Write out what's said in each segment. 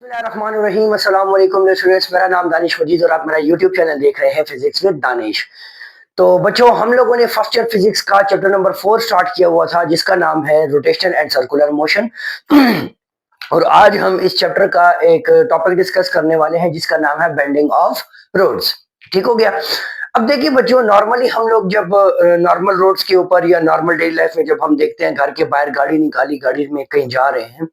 बिस्मिल्लाहिर्रहमानिर्रहीम, अस्सलाम वालेकुम स्टूडेंट्स। मेरा नाम दानिश मजीद और आप मेरा यूट्यूब चैनल देख रहे हैं फिजिक्स विद दानिश। तो बच्चों, हम लोगों ने फर्स्ट ईयर फिजिक्स का चैप्टर नंबर 4 स्टार्ट किया हुआ था, जिसका नाम है रोटेशन एंड सर्कुलर मोशन। और आज हम इस चैप्टर का एक टॉपिक डिस्कस करने वाले हैं जिसका नाम है बेंडिंग ऑफ रोड्स। ठीक हो गया। अब देखिए बच्चों, नॉर्मली हम लोग जब नॉर्मल रोड्स के ऊपर या नॉर्मल डेली लाइफ में जब हम देखते हैं घर के बाहर गाड़ी निकाली, गाड़ी में कहीं जा रहे हैं,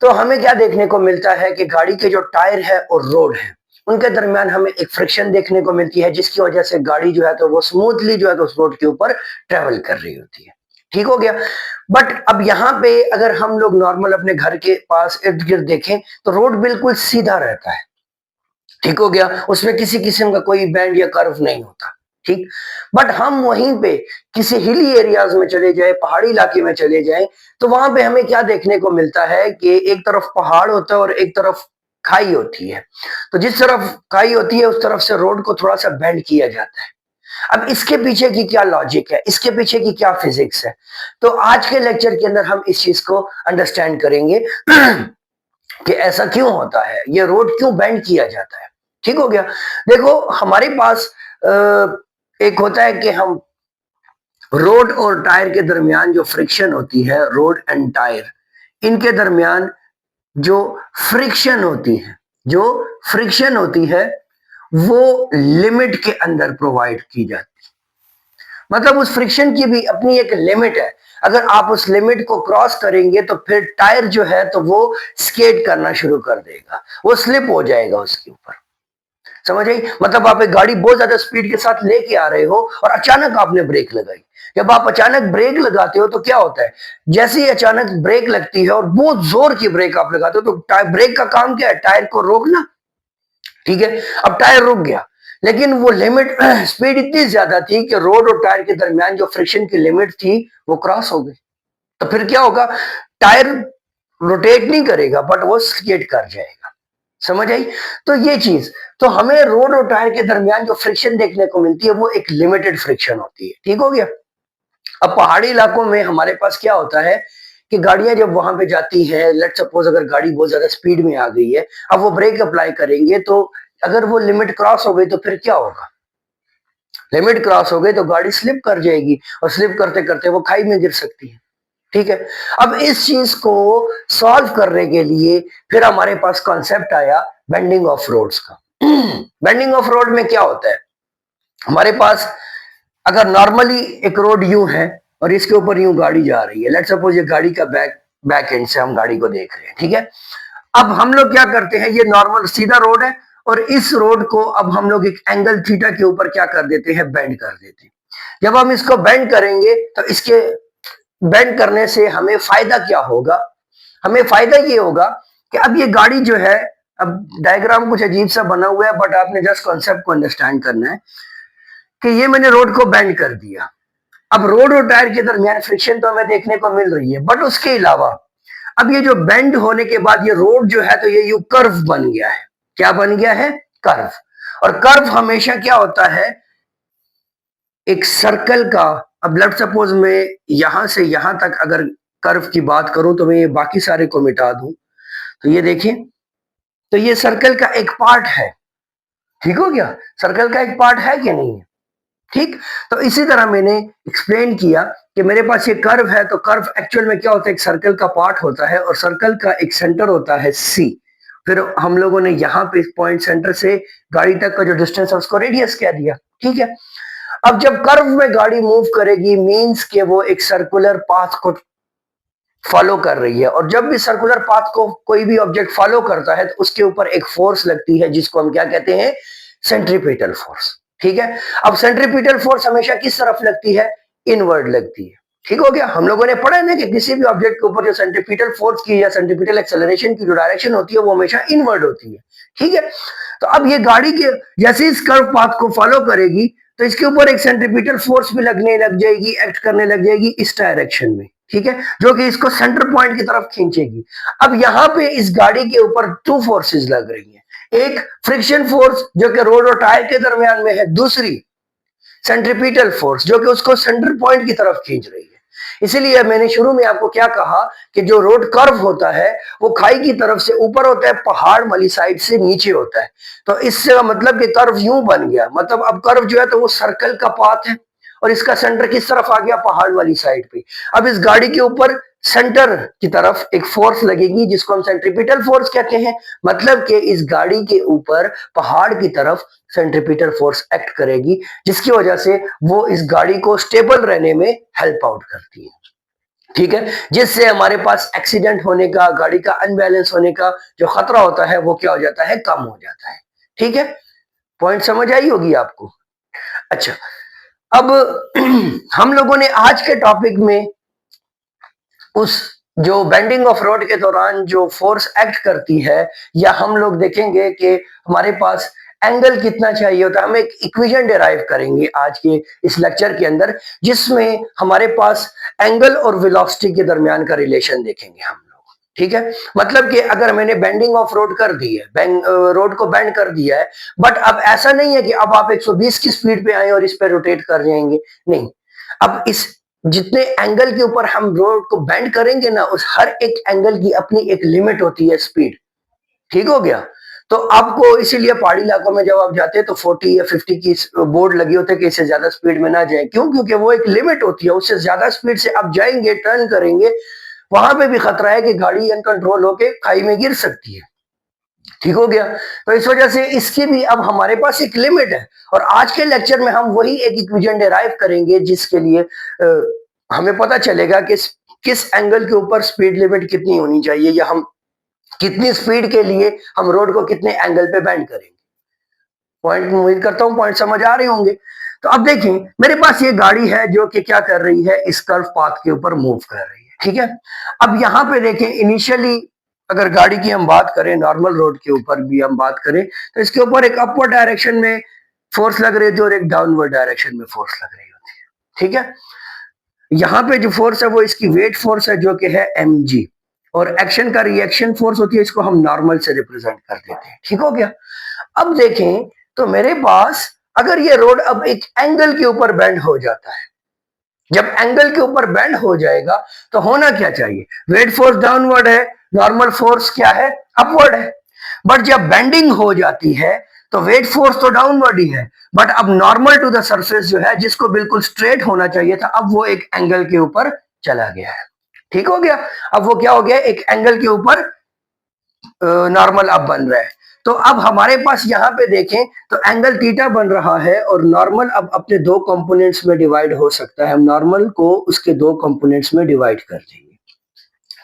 तो हमें क्या देखने को मिलता है कि गाड़ी के जो टायर है और रोड है उनके दरमियान हमें एक फ्रिक्शन देखने को मिलती है, जिसकी वजह से गाड़ी जो है तो वो स्मूथली जो है तो उस रोड के ऊपर ट्रेवल कर रही होती है। ठीक हो गया। बट अब यहाँ पे अगर हम लोग नॉर्मल अपने घर के पास इर्द गिर्द देखें तो रोड बिल्कुल सीधा रहता है। ठीक हो गया। उसमें किसी किस्म का कोई बैंड या कर्व नहीं होता। ठीक। बट हम वहीं पे किसी हिली एरियाज में चले जाए, पहाड़ी इलाके में चले जाए, तो वहां पे हमें क्या देखने को मिलता है कि एक तरफ पहाड़ होता है और एक तरफ खाई होती है। तो जिस तरफ खाई होती है उस तरफ से रोड को थोड़ा सा बेंड किया जाता है। अब इसके पीछे की क्या लॉजिक है, इसके पीछे की क्या फिजिक्स है, तो आज के लेक्चर के अंदर हम इस चीज को अंडरस्टैंड करेंगे कि ऐसा क्यों होता है, ये रोड क्यों बेंड किया जाता है। ठीक हो गया। देखो, हमारे पास एक होता है कि हम रोड और टायर के दरमियान जो फ्रिक्शन होती है, रोड एंड टायर, इनके दरमियान जो फ्रिक्शन होती है, जो फ्रिक्शन होती है वो लिमिट के अंदर प्रोवाइड की जाती है। मतलब उस फ्रिक्शन की भी अपनी एक लिमिट है। अगर आप उस लिमिट को क्रॉस करेंगे तो फिर टायर जो है तो वो स्केट करना शुरू कर देगा, वो स्लिप हो जाएगा उसके ऊपर। समझ आई? मतलब आप एक गाड़ी बहुत ज्यादा स्पीड के साथ लेके आ रहे हो और अचानक आपने ब्रेक लगाई। जब आप अचानक ब्रेक लगाते हो तो क्या होता है, जैसे ही अचानक ब्रेक लगती है और बहुत जोर की ब्रेक आप लगाते हो तो ब्रेक का काम क्या है, टायर को रोकना। ठीक है। अब टायर रुक गया, लेकिन वो लिमिट स्पीड इतनी ज्यादा थी कि रोड और टायर के दरमियान जो फ्रिक्शन की लिमिट थी वो क्रॉस हो गई। तो फिर क्या होगा, टायर रोटेट नहीं करेगा बट वो स्केट कर जाएगा। समझ आई? तो ये चीज, तो हमें रोड और टायर के दरमियान जो फ्रिक्शन देखने को मिलती है वो एक लिमिटेड फ्रिक्शन होती है। ठीक हो गया। अब पहाड़ी इलाकों में हमारे पास क्या होता है कि गाड़ियां जब वहां पे जाती हैं, लेट सपोज अगर गाड़ी बहुत ज्यादा स्पीड में आ गई है, अब वो ब्रेक अप्लाई करेंगे तो अगर वो लिमिट क्रॉस हो गई तो फिर क्या होगा, लिमिट क्रॉस हो गई तो गाड़ी स्लिप कर जाएगी और स्लिप करते करते वो खाई में गिर सकती है। ठीक है। अब इस चीज को सॉल्व करने के लिए फिर हमारे पास कॉन्सेप्ट आया बेंडिंग ऑफ रोड्स का। बेंडिंग ऑफ रोड में क्या होता है, हमारे पास अगर नॉर्मली एक रोड यूं है और इसके ऊपर यूं गाड़ी जा रही है, लेट्स सपोज ये गाड़ी का बैक एंड से हम गाड़ी को देख रहे हैं। ठीक है। अब हम लोग क्या करते हैं, ये नॉर्मल सीधा रोड है और इस रोड को अब हम लोग एक एंगल थीटा के ऊपर क्या कर देते हैं, बेंड कर देते हैं। जब हम इसको बेंड करेंगे तो इसके बेंड करने से हमें फायदा क्या होगा, हमें फायदा ये होगा कि अब ये गाड़ी जो है, अब डायग्राम कुछ अजीब सा बना हुआ है बट आपने जस्ट कॉन्सेप्ट को अंडरस्टैंड करना है कि ये मैंने रोड को बेंड कर दिया। अब रोड और टायर के दरमियान फ्रिक्शन तो हमें देखने को मिल रही है, बट उसके अलावा अब ये जो बेंड होने के बाद ये रोड जो है तो ये यू कर्व बन गया है। क्या बन गया है, कर्व। और कर्व हमेशा क्या होता है, एक सर्कल का। अब लेट्स सपोज मैं यहां से यहां तक अगर कर्व की बात करूं तो मैं ये बाकी सारे को मिटा दूं, तो ये देखिए, तो ये सर्कल का एक पार्ट है। ठीक हो गया। सर्कल का एक पार्ट है कि नहीं है। ठीक। तो इसी तरह मैंने एक्सप्लेन किया कि मेरे पास ये कर्व है, तो कर्व एक्चुअल में क्या होता है, एक सर्कल का पार्ट होता है और सर्कल का एक सेंटर होता है सी। फिर हम लोगों ने यहाँ पे पॉइंट सेंटर से गाड़ी तक का जो डिस्टेंस है उसको रेडियस कह दिया। ठीक है। अब जब कर्व में गाड़ी मूव करेगी मींस के वो एक सर्कुलर पाथ को फॉलो कर रही है, और जब भी सर्कुलर पाथ को कोई भी ऑब्जेक्ट फॉलो करता है तो उसके ऊपर एक फोर्स लगती है जिसको हम क्या कहते हैं, सेंट्रीपिटल फोर्स। ठीक है। अब सेंट्रीपिटल फोर्स हमेशा किस तरफ लगती है, इनवर्ड लगती है। ठीक हो गया। हम लोगों ने पढ़ा है ना कि किसी भी ऑब्जेक्ट के ऊपर जो सेंट्रीपिटल फोर्स की या सेंट्रीपिटल एक्सेलरेशन की जो डायरेक्शन होती है वो हमेशा इनवर्ड होती है। ठीक है। तो अब ये गाड़ी के जैसे इस कर्व पाथ को फॉलो करेगी तो इसके ऊपर एक सेंट्रीपिटल फोर्स भी लगने लग जाएगी, एक्ट करने लग जाएगी इस डायरेक्शन में। ठीक है। जो कि इसको सेंटर पॉइंट की तरफ खींचेगी। अब यहां पे इस गाड़ी के ऊपर टू फोर्सेस लग रही हैं, एक फ्रिक्शन फोर्स जो कि रोड और टायर के दरमियान में है, दूसरी सेंट्रीपिटल फोर्स जो कि उसको सेंटर पॉइंट की तरफ खींच रही है। इसीलिए मैंने शुरू में आपको क्या कहा कि जो रोड कर्व होता है वो खाई की तरफ से ऊपर होता है, पहाड़ वाली साइड से नीचे होता है। तो इससे मतलब कि कर्व यूं बन गया, मतलब अब कर्व जो है तो वो सर्कल का पाथ है और इसका सेंटर किस तरफ आ गया, पहाड़ वाली साइड पे। अब इस गाड़ी के ऊपर सेंटर की तरफ एक फोर्स लगेगी जिसको हम सेंट्रीपिटल फोर्स कहते हैं। मतलब कि इस गाड़ी के ऊपर पहाड़ की तरफ सेंट्रीपिटल फोर्स एक्ट करेगी, जिसकी वजह से वो इस गाड़ी को स्टेबल रहने में हेल्प आउट करती है। ठीक है, जिससे हमारे पास एक्सीडेंट होने का, गाड़ी का अनबैलेंस होने का जो खतरा होता है वो क्या हो जाता है, कम हो जाता है। ठीक है, पॉइंट समझ आई होगी आपको। अच्छा, अब हम लोगों ने आज के टॉपिक में उस जो बेंडिंग ऑफ रोड के दौरान जो फोर्स एक्ट करती है, या हम लोग देखेंगे कि हमारे पास एंगल कितना चाहिए होता है। हम एक इक्वेशन डिराइव करेंगे आज के इस लेक्चर के अंदर, जिसमें हमारे पास एंगल और वेलोसिटी के दरमियान का रिलेशन देखेंगे हम लोग। ठीक है, मतलब कि अगर मैंने बेंडिंग ऑफ रोड कर दी है, रोड को बेंड कर दिया है, बट अब ऐसा नहीं है कि अब आप 120 की स्पीड पे आए और इस पे रोटेट कर जाएंगे, नहीं। अब इस जितने एंगल के ऊपर हम रोड को बेंड करेंगे ना, उस हर एक एंगल की अपनी एक लिमिट होती है, स्पीड। ठीक हो गया। तो आपको इसीलिए पहाड़ी इलाकों में जब आप जाते हैं तो 40 या 50 की बोर्ड लगी होती है कि इससे ज्यादा स्पीड में ना जाए। क्यों? क्योंकि वो एक लिमिट होती है, उससे ज्यादा स्पीड से आप जाएंगे, टर्न करेंगे, वहां पे भी खतरा है कि गाड़ी अनकंट्रोल होके खाई में गिर सकती है। ठीक हो गया। तो इस वजह से इसकी भी अब हमारे पास एक लिमिट है, और आज के लेक्चर में हम वही एक इक्वेशन डिराइव करेंगे जिसके लिए हमें पता चलेगा कि किस एंगल के ऊपर स्पीड लिमिट कितनी होनी चाहिए, या हम कितनी स्पीड के लिए हम रोड को कितने एंगल पे बेंड करेंगे। पॉइंट उम्मीद करता हूं पॉइंट समझ आ रहे होंगे। तो अब देखिए, मेरे पास ये गाड़ी है जो कि क्या कर रही है, इस कर्व पाथ के ऊपर मूव कर रही है। ठीक है, अब यहां पे देखें, इनिशियली अगर गाड़ी की हम बात करें, नॉर्मल रोड के ऊपर भी हम बात करें, तो इसके ऊपर एक अपवर्ड डायरेक्शन में फोर्स लग रही है और एक डाउनवर्ड डायरेक्शन में फोर्स लग रही होती है। ठीक है, यहाँ पे जो फोर्स है वो इसकी वेट फोर्स है जो कि है mg, और एक्शन का रिएक्शन फोर्स होती है, इसको हम नॉर्मल से रिप्रेजेंट कर देते हैं। ठीक हो गया। अब देखें तो मेरे पास अगर ये रोड अब एक एंगल के ऊपर बेंड हो जाता है, जब एंगल के ऊपर बेंड हो जाएगा तो होना क्या चाहिए, वेट फोर्स डाउनवर्ड है, नॉर्मल फोर्स क्या है, अपवर्ड है। बट जब बेंडिंग हो जाती है तो वेट फोर्स तो डाउनवर्ड ही है, बट अब नॉर्मल टू द सरफेस जो है, जिसको बिल्कुल स्ट्रेट होना चाहिए था, अब वो एक एंगल के ऊपर चला गया है। ठीक हो गया। अब वो क्या हो गया, एक एंगल के ऊपर नॉर्मल अब बन रहा है। तो अब हमारे पास यहाँ पे देखें तो एंगल थीटा बन रहा है, और नॉर्मल अब अपने दो कंपोनेंट्स में डिवाइड हो सकता है। हम नॉर्मल को उसके दो कंपोनेंट्स में डिवाइड कर देंगे।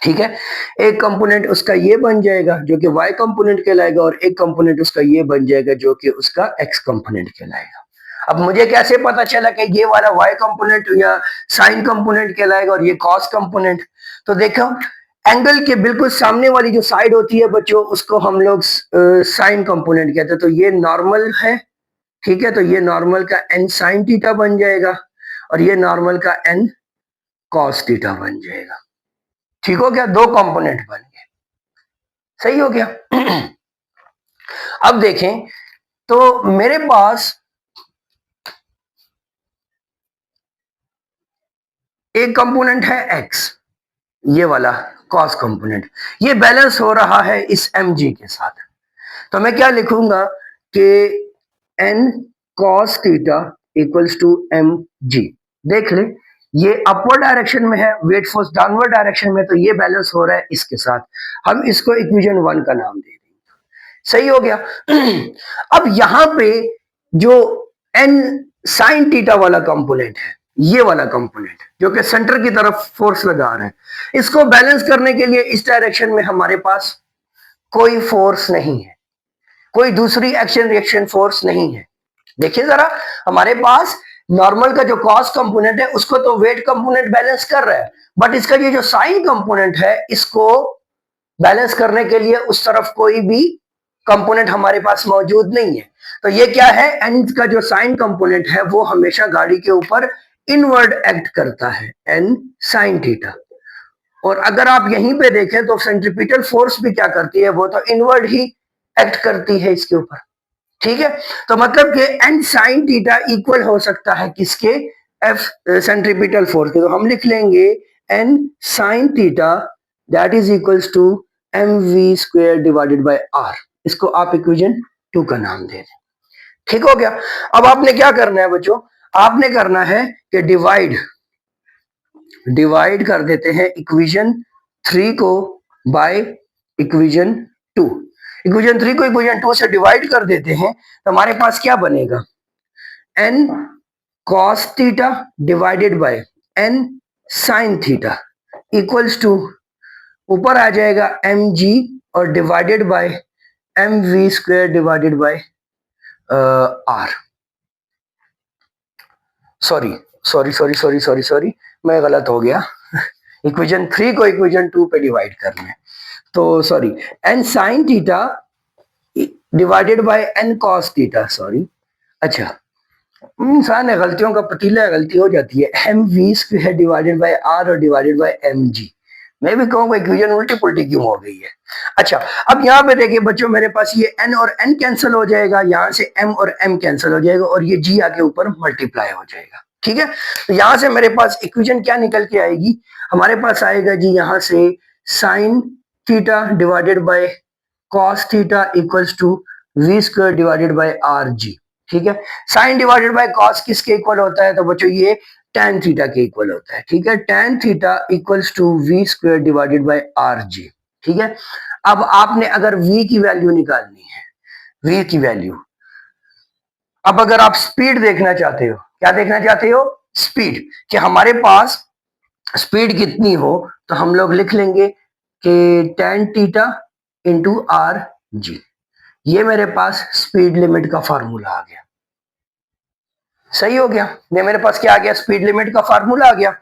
ठीक है, एक कंपोनेंट उसका ये बन जाएगा जो कि y कंपोनेंट कहलाएगा, और एक कंपोनेंट उसका ये बन जाएगा जो कि उसका x कंपोनेंट कहलाएगा। अब मुझे कैसे पता चला कि ये वाला y कंपोनेंट या साइन कंपोनेंट कहलाएगा और ये cos कंपोनेंट? तो देखो, एंगल के बिल्कुल सामने वाली जो साइड होती है बच्चों, उसको हम लोग साइन कंपोनेंट कहते हैं। तो ये नॉर्मल है, ठीक है, तो ये नॉर्मल का n साइन थीटा बन जाएगा, और ये नॉर्मल का n cos थीटा बन जाएगा। ठीक हो गया, दो कंपोनेंट बन गए। सही हो गया। अब देखें तो मेरे पास एक कंपोनेंट है x, ये वाला cos कंपोनेंट, ये बैलेंस हो रहा है इस mg के साथ। तो मैं क्या लिखूंगा कि n cos theta equals to mg। देख ले, ये अपवर्ड डायरेक्शन में है, वेट फोर्स डाउनवर्ड डायरेक्शन में, तो ये बैलेंस हो रहा है इसके साथ। हम इसको इक्वेशन 1 का नाम दे देंगे। सही हो गया। अब यहां पे जो n साइन थीटा वाला कंपोनेंट है, ये वाला कंपोनेंट जो कि सेंटर की तरफ फोर्स लगा रहा है, इसको बैलेंस करने के लिए इस डायरेक्शन में हमारे पास कोई फोर्स नहीं है, कोई दूसरी एक्शन रिएक्शन फोर्स नहीं है। देखिए जरा, हमारे पास नॉर्मल का जो कॉस कंपोनेंट है उसको तो वेट कंपोनेंट बैलेंस कर रहा है, बट इसका ये जो साइन कंपोनेंट है, इसको बैलेंस करने के लिए उस तरफ कोई भी कंपोनेंट हमारे पास मौजूद नहीं है। तो ये क्या है, एन का जो साइन कंपोनेंट है वो हमेशा गाड़ी के ऊपर इनवर्ड एक्ट करता है, एन साइन थीटा। और अगर आप यहीं पे देखें तो सेंट्रीपिटल फोर्स भी क्या करती है, वो तो इनवर्ड ही एक्ट करती है इसके ऊपर। ठीक है, तो मतलब कि एन साइन थीटा इक्वल हो सकता है किसके, एफ सेंट्रीपिटल फोर्स की, तो हम लिख लेंगे N sine theta that is equals to M V square divided by R. इसको आप इक्वेशन 2 का नाम दे दें। ठीक हो गया। अब आपने क्या करना है बच्चों, आपने करना है कि डिवाइड कर देते हैं इक्वेशन 3 को बाय इक्वेशन 2। इक्वेशन 3 को इक्वेशन 2 से डिवाइड कर देते हैं तो हमारे पास क्या बनेगा, N cos theta divided by N sine theta equals to, ऊपर आ जाएगा एम जी और divided by M V square divided by R. Sorry मैं गलत हो गया। इक्वेशन 3 को इक्वेशन 2 पे डिवाइड करना है, तो sorry, N sine theta divided by N cos theta, sorry, अच्छा इंसान है, गलतियों का पतीला है, गलती हो जाती है। M V square divided by R और डिवाइडेड बाय एम जी। मैं भी कहूंगा इक्वेशन उल्टी पुल्टी क्यों हो गई है। अच्छा, अब यहाँ पे देखिए बच्चों, मेरे पास ये n और n कैंसिल हो जाएगा, यहाँ से m और m कैंसिल हो जाएगा और ये g आके ऊपर मल्टीप्लाई हो जाएगा। ठीक है, तो यहाँ से मेरे पास इक्वेशन क्या निकल के आएगी, हमारे पास आएगा जी यहाँ से sine theta divided by cos theta equals to V square divided by R G. ठीक है, साइन डिवाइडेड बाय कॉस किसके इक्वल होता है, तो बच्चों ये tan थीटा के इक्वल होता है। ठीक है, tan theta equals to V square divided by R G. ठीक है, अब आपने अगर v की वैल्यू निकालनी है, v की वैल्यू, अब अगर आप स्पीड देखना चाहते हो, क्या देखना चाहते हो, स्पीड, कि हमारे पास स्पीड कितनी हो, तो हम लोग लिख लेंगे कि tan theta into are G. ये मेरे पास स्पीड लिमिट का फार्मूला आ गया। सही हो गया, ये मेरे पास क्या आ गया, स्पीड लिमिट का फार्मूला आ गया।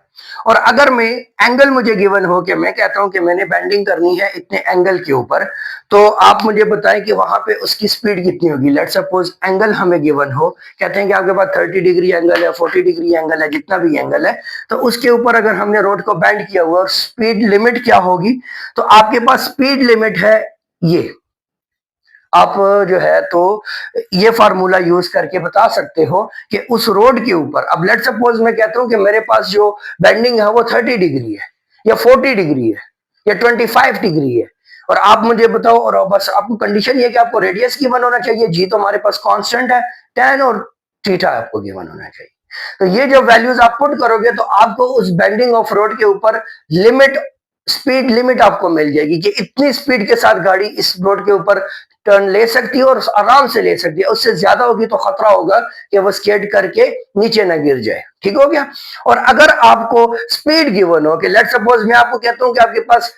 और अगर मैं एंगल मुझे गिवन हो कि मैं कहता हूं कि मैंने बेंडिंग करनी है इतने एंगल के ऊपर, तो आप मुझे बताएं कि वहां पे उसकी स्पीड कितनी होगी। लेट्स सपोज एंगल हमें गिवन हो, कहते हैं कि आपके पास 30 डिग्री एंगल है, 40 डिग्री एंगल है, जितना भी एंगल है, तो उसके ऊपर अगर हमने रोड को बेंड किया हुआ और स्पीड लिमिट क्या होगी, तो आपके पास स्पीड लिमिट है ये। आप जो है तो ये फार्मूला यूज करके बता सकते हो कि उस रोड के ऊपर, अब लेट सपोज मैं कहता हूं कि मेरे पास जो बेंडिंग है वो 30 डिग्री है या 40 डिग्री है या 25 डिग्री है, और आप मुझे बताओ, और बस आपको कंडीशन ये कि आपको रेडियस गिवन होना चाहिए, जी तो हमारे पास कांस्टेंट है, tan और थीटा आपको गिवन होना चाहिए। तो ये जो वैल्यूज आप पुट करोगे तो आपको उस बेंडिंग ऑफ रोड के ऊपर लिमिट, स्पीड लिमिट आपको मिल जाएगी कि इतनी स्पीड के साथ गाड़ी इस रोड के ऊपर टर्न ले सकती है और आराम से ले सकती है, उससे ज्यादा होगी तो खतरा होगा कि वो स्केड करके नीचे ना गिर जाए। ठीक हो गया। और अगर आपको स्पीड गिवन हो कि लेट सपोज मैं आपको कहता हूं कि आपके पास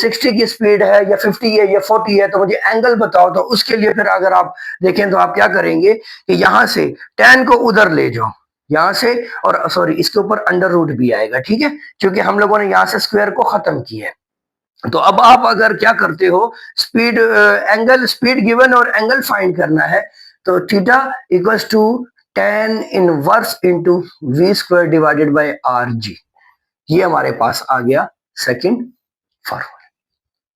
60 की स्पीड है या 50 है या 40 है, तो मुझे एंगल बताओ, तो उसके लिए फिर अगर आप देखें तो आप क्या करेंगे कि यहां से tan को उधर ले जाओ, यहां से, और सॉरी इसके ऊपर अंडर रूट भी आएगा। ठीक है, क्योंकि हम लोगों ने यहां से स्क्वायर को खत्म किया है। तो अब आप अगर क्या करते हो, स्पीड एंगल, स्पीड गिवन और एंगल फाइंड करना है, तो theta equals to tan inverse into V square divided by R G. ये हमारे पास आ गया सेकंड फार्मूला।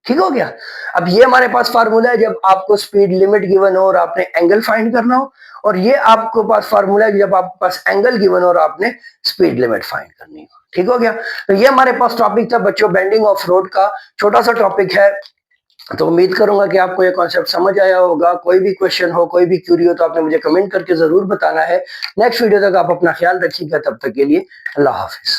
ठीक हो गया। अब ये हमारे पास फार्मूला है जब आपको स्पीड लिमिट गिवन हो और आपने एंगल फाइंड करना हो, और ये आपको पास फार्मूला है जब आपके पास एंगल गिवन हो और आपने स्पीड लिमिट फाइंड करनी हो। ठीक हो गया। तो ये हमारे पास टॉपिक था बच्चों, बेंडिंग ऑफ रोड का, छोटा सा टॉपिक है। तो उम्मीद करूंगा कि आपको ये कॉन्सेप्ट समझ आया होगा। कोई भी क्वेश्चन हो, कोई भी क्यूरी हो, तो आपने मुझे कमेंट करके जरूर बताना है। नेक्स्ट वीडियो तक आप अपना ख्याल रखिएगा, तब तक के लिए अल्लाह हाफिज।